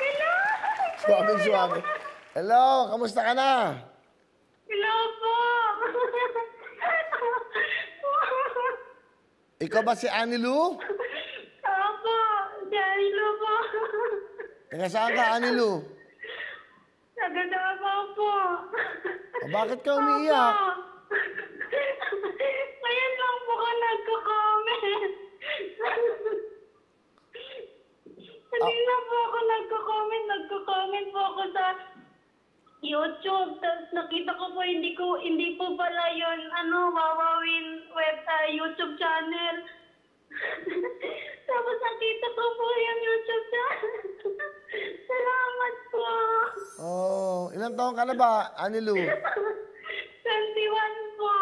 Hello! Suwabe. Hello, kamusta ka na? Hello po! Ikaw ba si Annie Lou? Opo, si Anilo po. Taga saan ka, Annie Lou? Nagadabaw po. O, bakit ka umiiyak? Ngayon lang po ka nagko-comment. Kanina po ako nagko-comment po ako sa YouTube. Tapos nakita ko po, hindi po pala yun, Wawawin YouTube channel. Tapos nakita ko po yung YouTube channel. Salamat po. Oh, ilang taon ka na ba, Annie Lou? 21 po.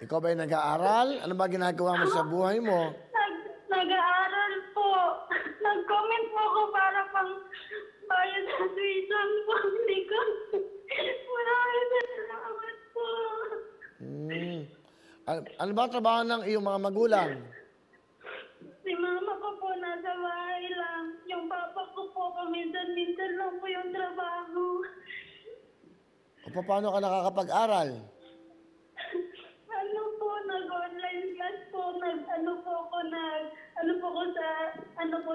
Ikaw ba'y nag-aaral? Ano ba ginagawa mo sa buhay mo? Nag-aaral po. Nag-comment po ako para pang bayad sa tuition po. Hindi ko. Maraming salamat po. Ano ba trabaho ng iyong mga magulang? Si mama ko po nasa bahay lang. Yung papa ko po paminsan-minsan lang po yung trabaho. O paano ka nakakapag-aral? Nag-online class po.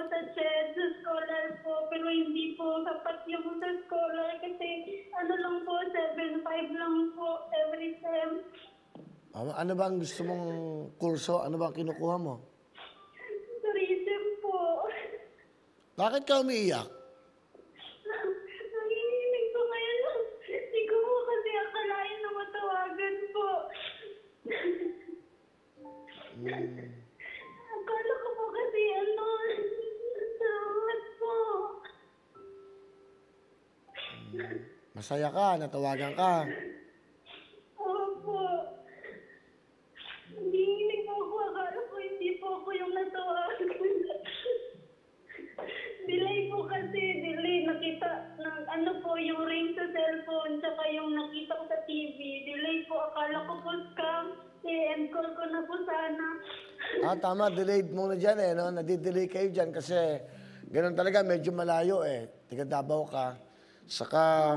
Sa CHED, sa scholar po. Pero hindi po sapat yung sa scholar kasi lang po, 7.5 lang po every time. Ano bang gusto mong kurso? Ano bang kinukuha mo? Tourism po. Bakit ka umiiyak? Nanginginig ko ngayon. Hindi ko po kasi akalain na matawagan po. Akala ko po kasi salamat po. Masaya ka, natawagan ka. Opo. Nanginginig po ako. Akala ko hindi po ako yung natawagan. Delay po kasi. Nakita ng yung ring sa cellphone tsaka yung nakita ko sa TV. Delay po. Akala ko po scam. end call ko na po sana. Tama. Delayed muna dyan eh. No? Nadidelay kayo dyan kasi ganun talaga. Medyo malayo eh. Tiga Davao ka. Saka,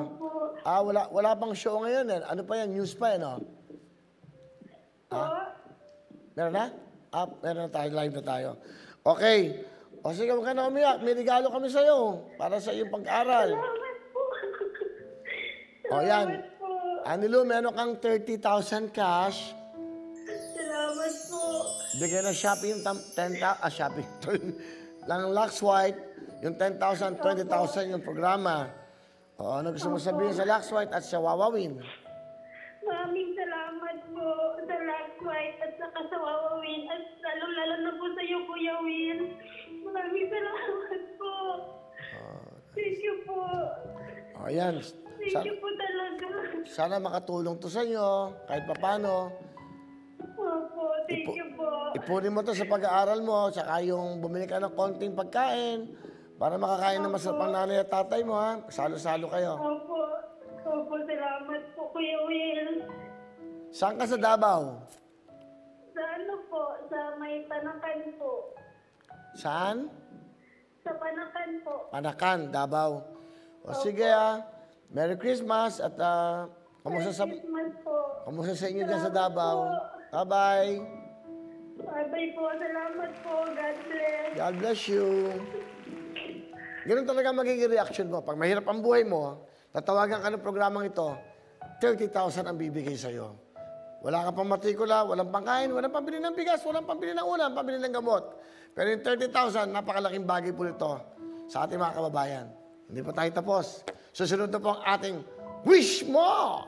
wala pang show ngayon eh. Ano pa yan? News pa eh, no? Meron na? Meron na tayo. Live na tayo. Okay. O sige, huwag ka na umiyak. May regalo kami sa'yo para sa iyong pag-aral. Salamat po. O yan. Salamat po. Annie Lou, meron kang 30,000 cash. Salamat po. Bigyan na Shopee yung 10,000. Shopee. Lang Lux White. Yung 10,000, 20,000 yung programa. O, ano gusto mo sabihin sa Lux White at sa Wawawin? Maraming salamat po sa Lux White at saka sa Wawawin at lalo na po sa iyo, Kuya Will. Maraming salamat po. Thank you po. O, yan. Thank you po talaga. Sana makatulong to sa inyo, kahit papano. Opo, thank you po. Ipunin mo to sa pag-aaral mo, saka yung bumili ka ng konting pagkain para makakain ng masarap ang nanay at tatay mo, ha? Salo-salo kayo. Opo, salamat po, Kuya Will. Saan ka sa Davao? Sa po? Sa may Panakan po. Saan? Sa Panakan po. Panakan, Davao. O sige, ha? Merry Christmas at kamusta sa inyo dyan sa Davao? Bye-bye. Bye-bye po. Salamat po. God bless. God bless you. Ganun talaga magiging reaction mo. Pag mahirap ang buhay mo, tatawagan ka ng programang ito, 30,000 ang bibigay sa'yo. Wala ka pang matrikula, walang pangkain, walang pambili ng bigas, walang pambili ng ulam, pambili ng gamot. Pero yung 30,000, napakalaking bagay po nito sa ating mga kababayan. Hindi pa tayo tapos. Susunod na po ang ating Wish Mo!